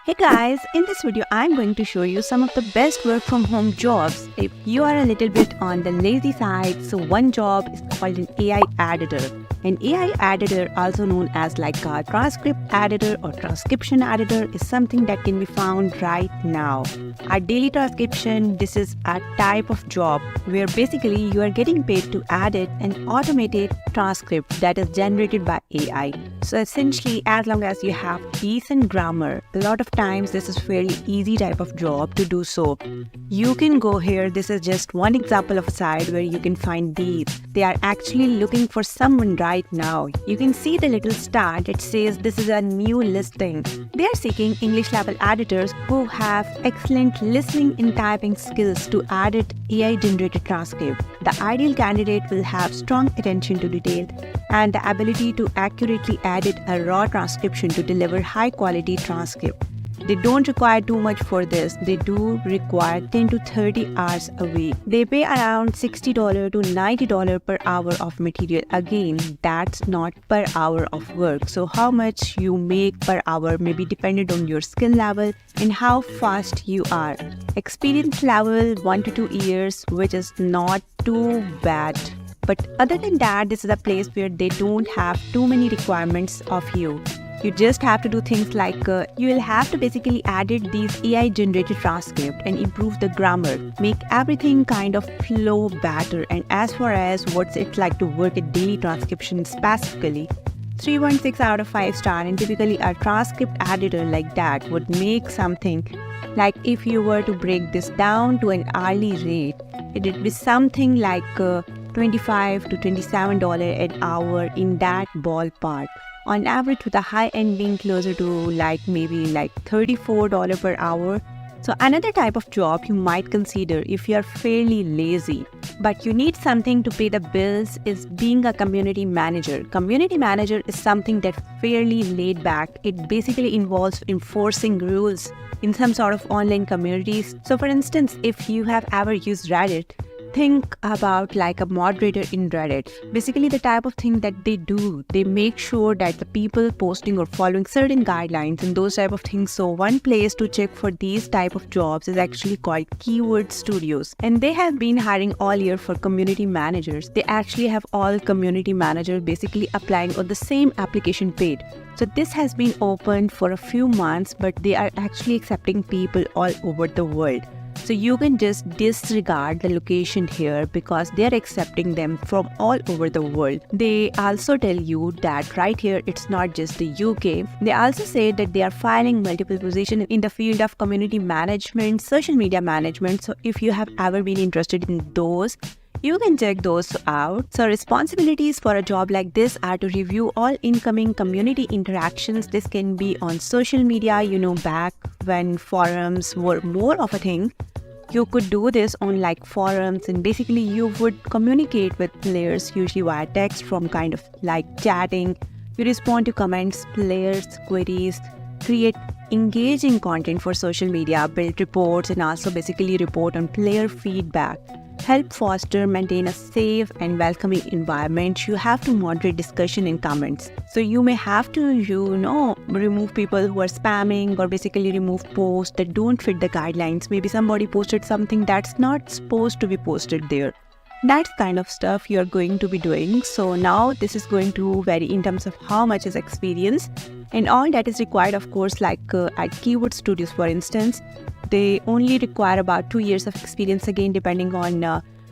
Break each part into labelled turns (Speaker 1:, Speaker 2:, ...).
Speaker 1: Hey guys, in this video I'm going to show you some of the best work from home jobs if you are a little bit on the lazy side. So one job is called an AI editor. An AI editor, also known as like a transcript editor or transcription editor, is something that can be found right now. A daily transcription, this is a type of job where basically you are getting paid to edit an automated transcript that is generated by AI. So essentially, as long as you have decent grammar, a lot of times this is fairly easy type of job to do so. You can go here. This is just one example of a site where you can find these. They are actually looking for someone right now. You can see the little star that says this is a new listing. They are seeking English level editors who have excellent listening and typing skills to edit AI generated transcript. The ideal candidate will have strong attention to detail and the ability to accurately edit a raw transcription to deliver high quality transcript. They don't require too much for this. They do require 10 to 30 hours a week. They pay around $60 to $90 per hour of material. Again, that's not per hour of work. So how much you make per hour may be dependent on your skill level and how fast you are. Experience level 1 to 2 years, which is not too bad. But other than that, this is a place where they don't have too many requirements of you. You just have to do things like you will have to basically edit these AI generated transcript and improve the grammar, make everything kind of flow better. And as far as what's it like to work at daily transcription specifically, 3.6 out of 5 star, and typically a transcript editor like that would make something like, if you were to break this down to an hourly rate, it would be something like $25 to $27 an hour, in that ballpark. On average, with a high end being closer to maybe $34 per hour. So another type of job you might consider if you are fairly lazy, but you need something to pay the bills, is being a community manager. Community manager is something that's fairly laid back. It basically involves enforcing rules in some sort of online communities. So for instance, if you have ever used Reddit, think about like a moderator in Reddit. Basically, the type of thing that they do, they make sure that the people posting or following certain guidelines and those type of things. So one place to check for these type of jobs is actually called Keyword Studios. And they have been hiring all year for community managers. They actually have all community managers basically applying on the same application page. So this has been open for a few months, but they are actually accepting people all over the world. So you can just disregard the location here because they're accepting them from all over the world. They also tell you that right here, it's not just the UK. They also say that they are filing multiple positions in the field of community management, social media management. So if you have ever been interested in those, you can check those out. So responsibilities for a job like this are to review all incoming community interactions. This can be on social media, back when forums were more of a thing. You could do this on like forums, and basically you would communicate with players usually via text from kind of like chatting. You respond to comments, players' queries, create engaging content for social media, build reports, and also basically report on player feedback. Help foster, maintain a safe and welcoming environment. You have to moderate discussion in comments. So you may have to, remove people who are spamming, or basically remove posts that don't fit the guidelines. Maybe somebody posted something that's not supposed to be posted there. That's kind of stuff you're going to be doing. So now this is going to vary in terms of how much is experience. And all that is required, of course, like at Keyword Studios, for instance, they only require about 2 years of experience, again, depending on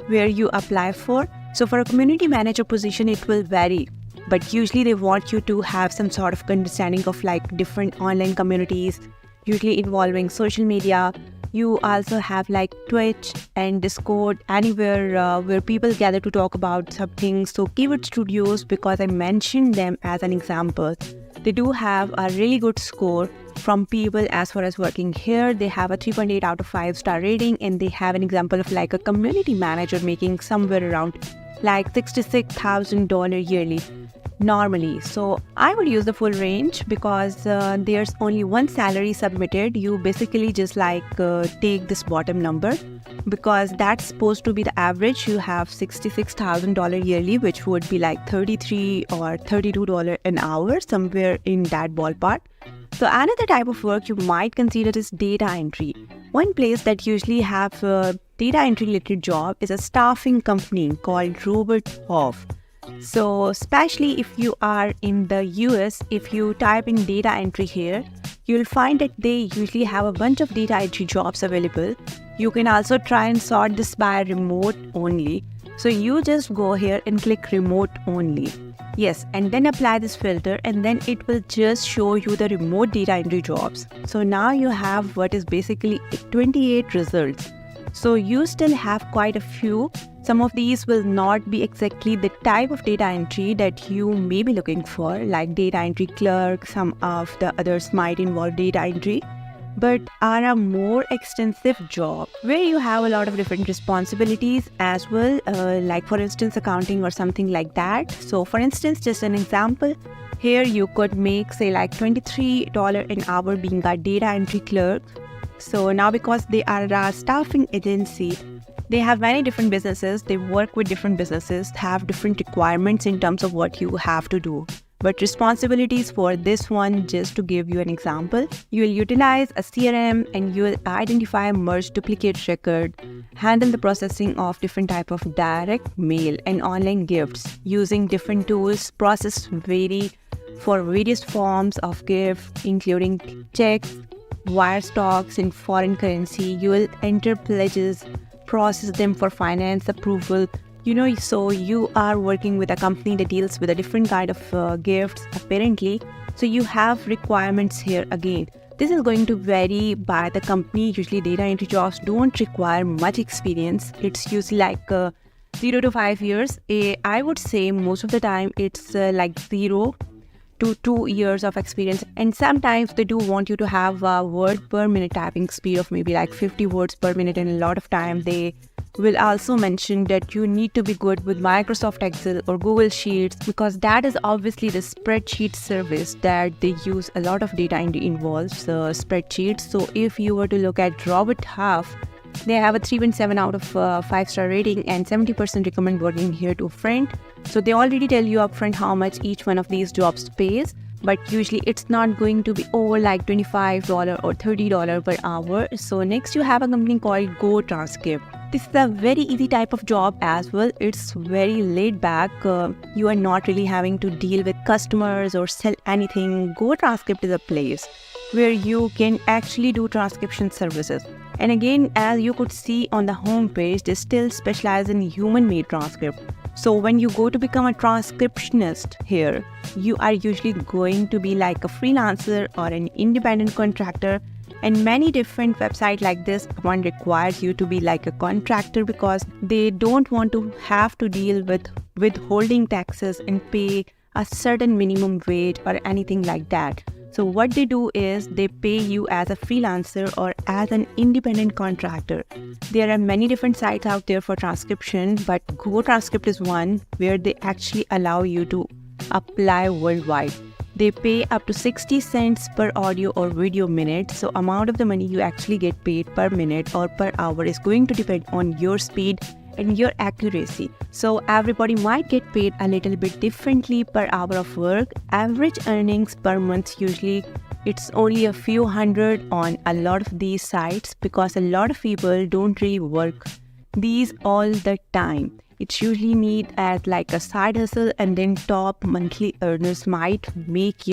Speaker 1: where you apply for. So for a community manager position, it will vary. But usually they want you to have some sort of understanding of like different online communities, usually involving social media. You also have like Twitch and Discord, anywhere where people gather to talk about something. So Keyword Studios, because I mentioned them as an example, they do have a really good score from people as far as working here. They have a 3.8 out of 5 star rating, and they have an example of like a community manager making somewhere around like $66,000 yearly normally. So I would use the full range because there's only one salary submitted. You basically just take this bottom number because that's supposed to be the average. You have $66,000 yearly, which would be like $33 or $32 an hour, somewhere in that ballpark. So another type of work you might consider is data entry. One place that usually have a data entry related job is a staffing company called Robert Half. So especially if you are in the US, if you type in data entry here, you'll find that they usually have a bunch of data entry jobs available. You can also try and sort this by remote only. So you just go here and click remote only. Yes, and then apply this filter and then it will just show you the remote data entry jobs. So now you have what is basically 28 results. So you still have quite a few. Some of these will not be exactly the type of data entry that you may be looking for, like data entry clerk. Some of the others might involve data entry, but are a more extensive job where you have a lot of different responsibilities as well, like for instance accounting or something like that. So for instance, just an example, here you could make say like $23 an hour being a data entry clerk. So now because they are a staffing agency, they have many different businesses, they work with different businesses, have different requirements in terms of what you have to do. But responsibilities for this one, just to give you an example, you will utilize a CRM and you will identify merge duplicate record, handle the processing of different type of direct mail and online gifts using different tools, process for various forms of gift, including checks, wire stocks in foreign currency. You will enter pledges, process them for finance approval. So you are working with a company that deals with a different kind of gifts apparently. So you have requirements here again. This is going to vary by the company. Usually data entry jobs don't require much experience. It's usually like 0 to 5 years. I would say most of the time it's like 0 to 2 years of experience, and sometimes they do want you to have a word per minute typing speed of maybe like 50 words per minute, and a lot of time they will also mention that you need to be good with Microsoft Excel or Google Sheets, because that is obviously the spreadsheet service that they use. A lot of data entry involves spreadsheets. So if you were to look at Robert Half, they have a 3.7 out of 5-star rating and 70% recommend working here to a friend. So they already tell you upfront how much each one of these jobs pays, but usually it's not going to be over like $25 or $30 per hour. So next you have a company called Go Transcript. This is a very easy type of job as well. It's very laid back. You are not really having to deal with customers or sell anything. Go Transcript is a place where you can actually do transcription services. And again, as you could see on the homepage, they still specialize in human-made transcript. So when you go to become a transcriptionist here, you are usually going to be like a freelancer or an independent contractor. And many different websites like this one requires you to be like a contractor, because they don't want to have to deal with withholding taxes and pay a certain minimum wage or anything like that. So what they do is they pay you as a freelancer or as an independent contractor. There are many different sites out there for transcription, but Go Transcript is one where they actually allow you to apply worldwide. They pay up to 60 cents per audio or video minute. So amount of the money you actually get paid per minute or per hour is going to depend on your speed and your accuracy. So everybody might get paid a little bit differently per hour of work. Average earnings per month, usually it's only a few hundred on a lot of these sites, because a lot of people don't really work these all the time. It's usually need as like a side hustle, and then top monthly earners might make,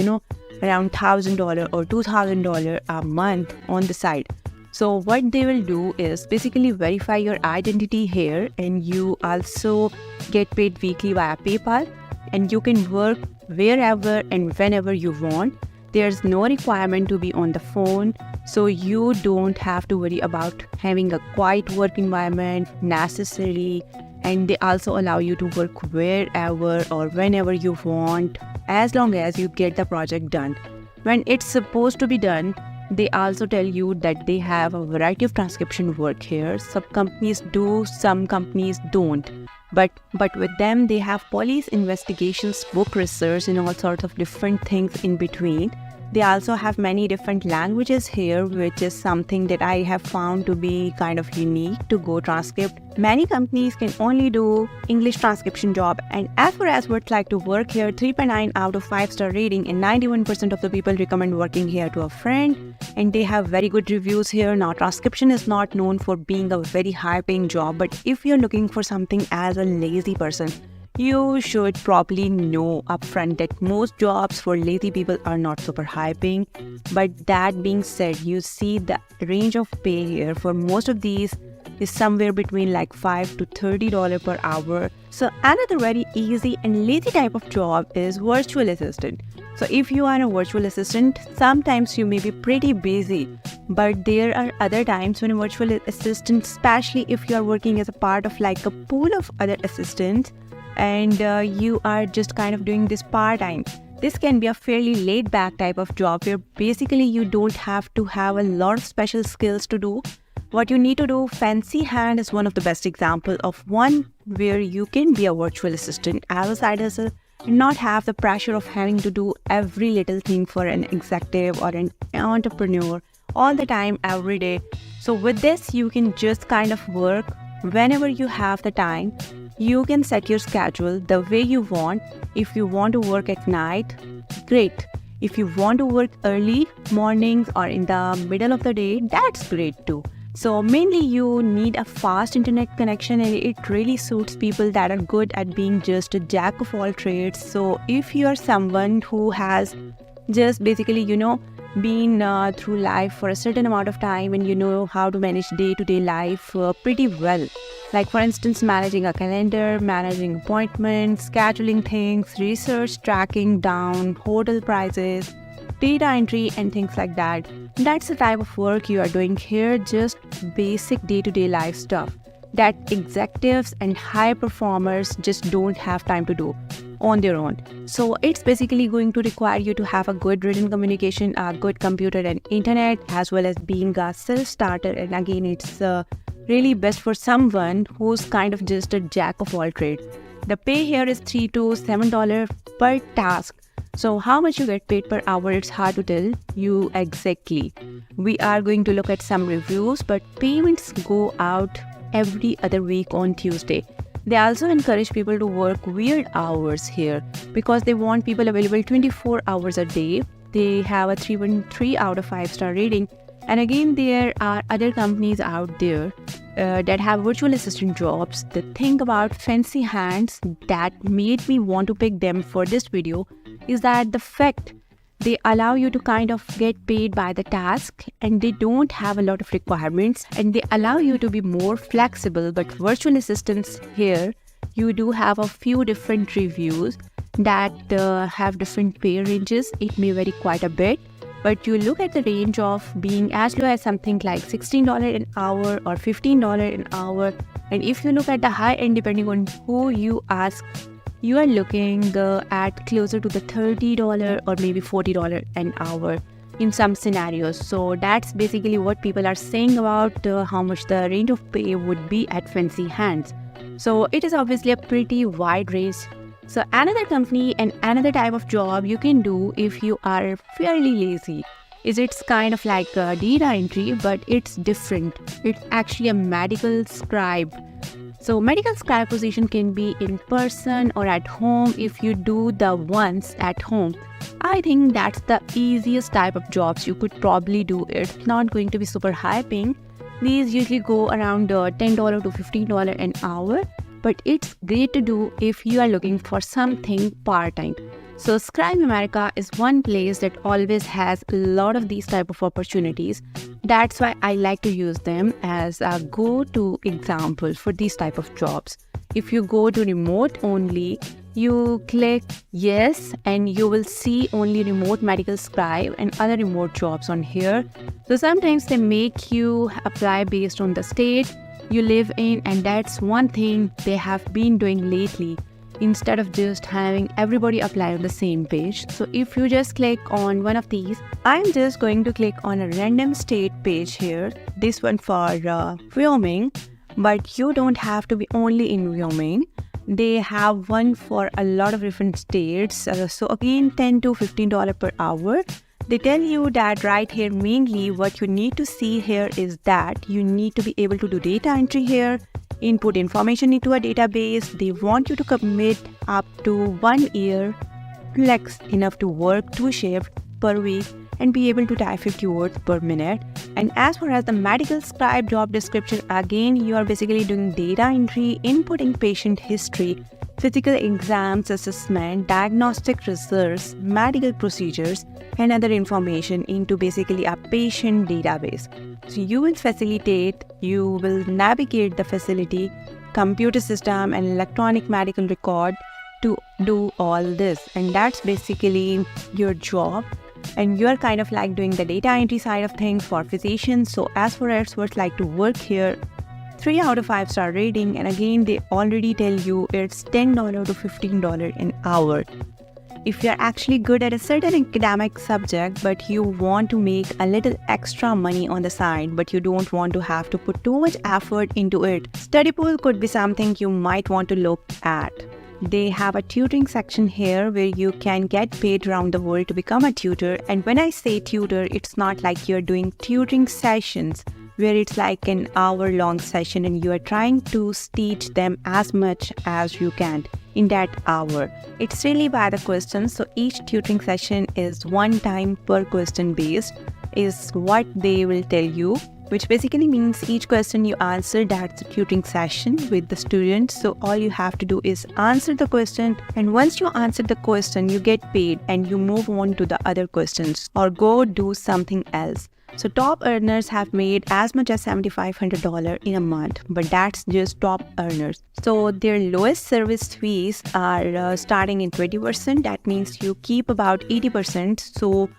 Speaker 1: around $1,000 or $2,000 a month on the side. So what they will do is basically verify your identity here, and you also get paid weekly via PayPal, and you can work wherever and whenever you want. There's no requirement to be on the phone, so you don't have to worry about having a quiet work environment necessarily. And they also allow you to work wherever or whenever you want, as long as you get the project done. When it's supposed to be done, they also tell you that they have a variety of transcription work here. Some companies do, some companies don't. But with them, they have police investigations, book research, and all sorts of different things in between. They also have many different languages here, which is something that I have found to be kind of unique to Go Transcript. Many companies can only do English transcription job, and as far as would like to work here, 3.9 out of 5-star rating, and 91% of the people recommend working here to a friend, and they have very good reviews here. Now, transcription is not known for being a very high-paying job, but if you're looking for something as a lazy person, you should probably know upfront that most jobs for lazy people are not super high paying. But that being said, you see the range of pay here for most of these is somewhere between like $5 to $30 per hour. So another very easy and lazy type of job is virtual assistant. So if you are a virtual assistant, sometimes you may be pretty busy, but there are other times when a virtual assistant, especially if you are working as a part of like a pool of other assistants, and you are just kind of doing this part-time. This can be a fairly laid-back type of job where basically you don't have to have a lot of special skills to do. What you need to do, fancy hand is one of the best examples of one where you can be a virtual assistant as a side hustle and not have the pressure of having to do every little thing for an executive or an entrepreneur all the time, every day. So with this, you can just kind of work whenever you have the time. You can set your schedule the way you want. If you want to work at night, great. If you want to work early mornings or in the middle of the day, that's great too. So mainly you need a fast internet connection, and it really suits people that are good at being just a jack of all trades. So if you are someone who has just basically, been through life for a certain amount of time and you know how to manage day-to-day life pretty well. Like for instance, managing a calendar, managing appointments, scheduling things, research, tracking down hotel prices, data entry and things like that. That's the type of work you are doing here, just basic day-to-day life stuff that executives and high performers just don't have time to do on their own. So it's basically going to require you to have a good written communication, a good computer and internet, as well as being a self-starter. And again, it's really best for someone who's kind of just a jack of all trades. The pay here is $3 to $7 per task. So how much you get paid per hour, it's hard to tell you exactly. We are going to look at some reviews, but payments go out every other week on Tuesday. They also encourage people to work weird hours here because they want people available 24 hours a day. They have a 3.3 out of 5-star rating. And again, there are other companies out there that have virtual assistant jobs. The thing about fancy hands that made me want to pick them for this video is that the fact they allow you to kind of get paid by the task, and they don't have a lot of requirements, and they allow you to be more flexible. But virtual assistants here, you do have a few different reviews that have different pay ranges. It may vary quite a bit, but you look at the range of being as low as something like $16 an hour or $15 an hour. And if you look at the high end, depending on who you ask, you are looking at closer to the $30 or maybe $40 an hour in some scenarios. So that's basically what people are saying about how much the range of pay would be at fancy hands. So it is obviously a pretty wide range. So another company and another type of job you can do if you are fairly lazy is it's kind of like data entry, but it's different. It's actually a medical scribe. So medical scribe position can be in person or at home. If you do the ones at home, I think that's the easiest type of jobs you could probably do. It's not going to be super high paying. These usually go around $10 to $15 an hour, but it's great to do if you are looking for something part-time. So Scribe America is one place that always has a lot of these type of opportunities. That's why I like to use them as a go-to example for these type of jobs. If you go to remote only, you click yes and you will see only remote medical scribe and other remote jobs on here. So sometimes they make you apply based on the state you live in, and that's one thing they have been doing lately, instead of just having everybody apply on the same page. So if you just click on one of these, I'm just going to click on a random state page here, this one for Wyoming, but you don't have to be only in Wyoming. They have one for a lot of different states. So again, $10 to $15 per hour. They tell you that right here, mainly what you need to see here is that you need to be able to do data entry here, input information into a database. They want you to commit up to 1 year, flex enough to work 2 shifts per week, and be able to type 50 words per minute. And as far as the medical scribe job description, again, you are basically doing data entry, inputting patient history, physical exams, assessment, diagnostic results, medical procedures, and other information into basically a patient database. So you will facilitate, you will navigate the facility, computer system, and electronic medical record to do all this. And that's basically your job. And you're kind of like doing the data entry side of things for physicians. So as for experts like to work here, 3 out of 5 star rating. And again, they already tell you it's $10 to $15 an hour. If you're actually good at a certain academic subject, but you want to make a little extra money on the side, but you don't want to have to put too much effort into it, study pool could be something you might want to look at. They have a tutoring section here where you can get paid around the world to become a tutor. And when I say tutor, it's not like you're doing tutoring sessions where it's like an hour-long session and you are trying to teach them as much as you can in that hour. It's really by the questions. So each tutoring session is 1 time per question based is what they will tell you, which basically means each question you answer, that's a tutoring session with the students. So all you have to do is answer the question, and once you answer the question, you get paid and you move on to the other questions or go do something else. So top earners have made as much as $7,500 in a month, but that's just top earners. So their lowest service fees are starting in 20%. That means you keep about 80%. So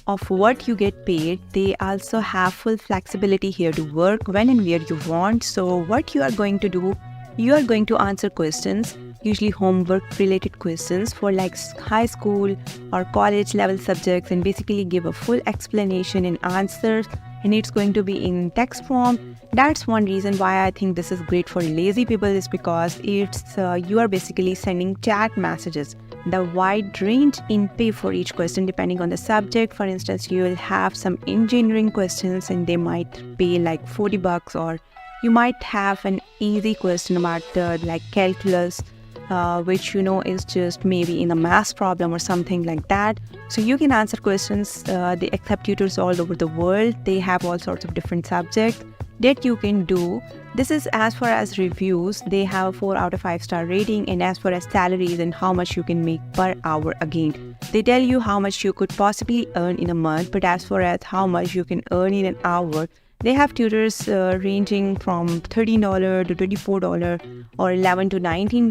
Speaker 1: of what you get paid. They also have full flexibility here to work when and where you want. So what you are going to do, you are going to answer questions, usually homework related questions for like high school or college level subjects, and basically give a full explanation and answers, and it's going to be in text form. That's one reason why I think this is great for lazy people, is because it's you are basically sending chat messages. The wide range in pay for each question depending on the subject. For instance, you will have some engineering questions and they might pay like $40, or you might have an easy question about like calculus, which you know is just maybe in a math problem or something like that. So you can answer questions. They accept tutors all over the world. They have all sorts of different subjects that you can do. This is as far as reviews. They have a 4 out of 5 star rating. And as far as salaries and how much you can make per hour, again, they tell you how much you could possibly earn in a month, but as far as how much you can earn in an hour, they have tutors ranging from $13 to $24, or $11 to $19,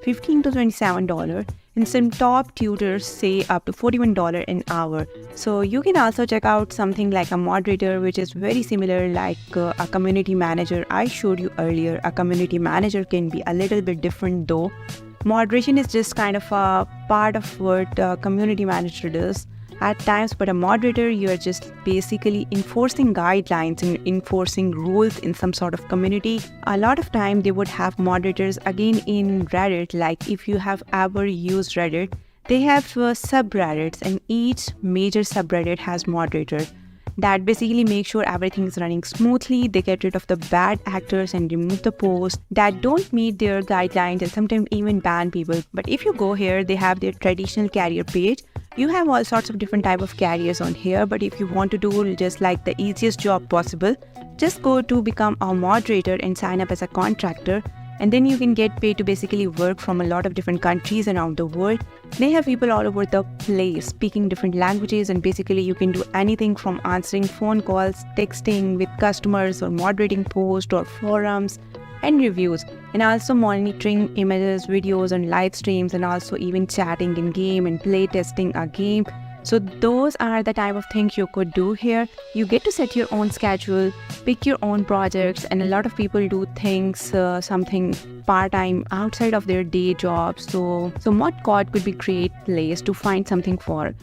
Speaker 1: $15 to $27, and some top tutors say up to $41 an hour. So you can also check out something like a moderator, which is very similar like a community manager I showed you earlier. A community manager can be a little bit different though. Moderation is just kind of a part of what a community manager does at times, but a moderator, you are just basically enforcing guidelines and enforcing rules in some sort of community. A lot of time they would have moderators again in Reddit. Like if you have ever used Reddit, they have subreddits, and each major subreddit has moderator that basically make sure everything is running smoothly. They get rid of the bad actors and remove the posts that don't meet their guidelines, and sometimes even ban people. But if you go here, they have their traditional career page. You have all sorts of different type of careers on here, but if you want to do just like the easiest job possible, just go to become a moderator and sign up as a contractor, and then you can get paid to basically work from a lot of different countries around the world. They have people all over the place speaking different languages, and basically you can do anything from answering phone calls, texting with customers, or moderating posts or forums and reviews, and also monitoring images, videos, and live streams, and also even chatting in game and play testing a game. So those are the type of things you could do here. You get to set your own schedule, pick your own projects, and a lot of people do things something part-time outside of their day jobs. So ModCode could be great place to find something for.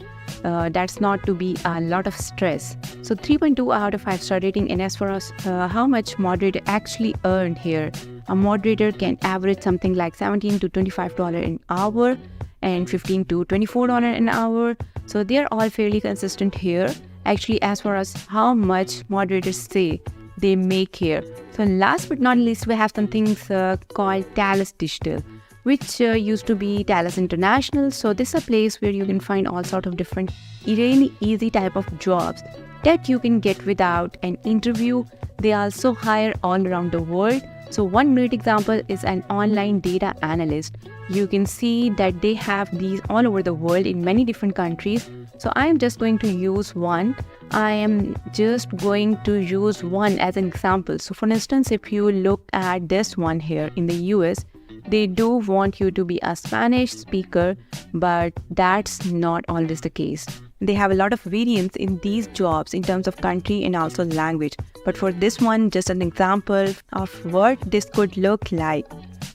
Speaker 1: That's not to be a lot of stress. So 3.2 out of 5 star rating. And as far as how much moderator actually earned here, a moderator can average something like $17 to $25 an hour. and $15 to $24 an hour. So they are all fairly consistent here. Actually, as far as how much moderators say they make here. So last but not least, we have some things called Laziest Digital, which used to be Laziest International. So this is a place where you can find all sort of different really easy type of jobs that you can get without an interview. They also hire all around the world. So one great example is an online data analyst. You can see that they have these all over the world in many different countries. So I am just going to use one. I am just going to use one as an example. So for instance, if you look at this one here in the US, they do want you to be a Spanish speaker, but that's not always the case. They have a lot of variance in these jobs in terms of country and also language. But for this one, just an example of what this could look like.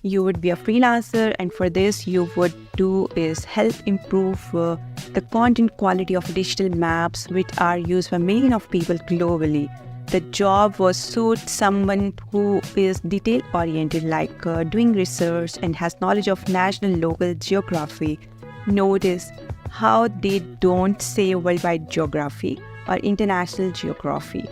Speaker 1: You would be a freelancer, and for this you would do is help improve the content quality of digital maps which are used by millions of people globally. The job was suit someone who is detail oriented, like doing research and has knowledge of national local geography. Notice how they don't say worldwide geography or international geography.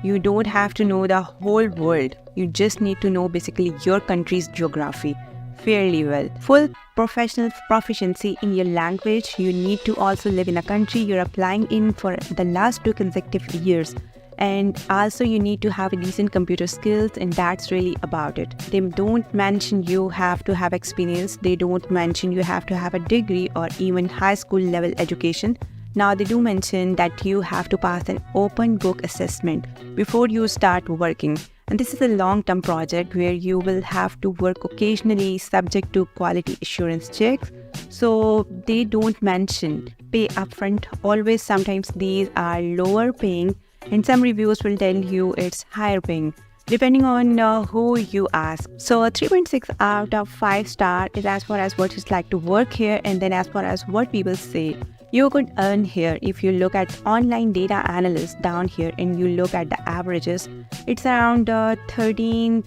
Speaker 1: You don't have to know the whole world. You just need to know basically your country's geography fairly well. Full professional proficiency in your language. You need to also live in a country you're applying in for the last 2 consecutive years. And also you need to have a decent computer skills, and that's really about it. They don't mention you have to have experience. They don't mention you have to have a degree or even high school level education. Now they do mention that you have to pass an open book assessment before you start working. And this is a long-term project where you will have to work occasionally subject to quality assurance checks. So they don't mention pay upfront. Always, sometimes these are lower paying, and some reviews will tell you it's higher paying, depending on who you ask. So a 3.6 out of 5 star is as far as what it's like to work here, and then as far as what people say you could earn here. If you look at online data analyst down here and you look at the averages, it's around 13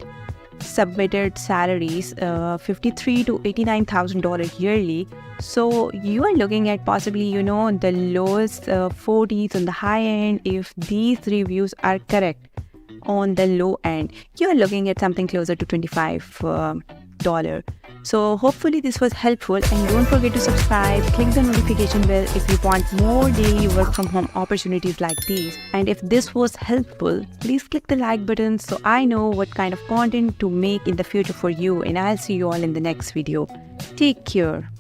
Speaker 1: submitted salaries, $53,000 to $89,000 yearly. So you are looking at possibly, the lowest 40s on the high end. If these reviews are correct, on the low end, you are looking at something closer to $25. So hopefully this was helpful, and don't forget to subscribe, click the notification bell if you want more daily work from home opportunities like these. And if this was helpful, please click the like button so I know what kind of content to make in the future for you, and I'll see you all in the next video. Take care.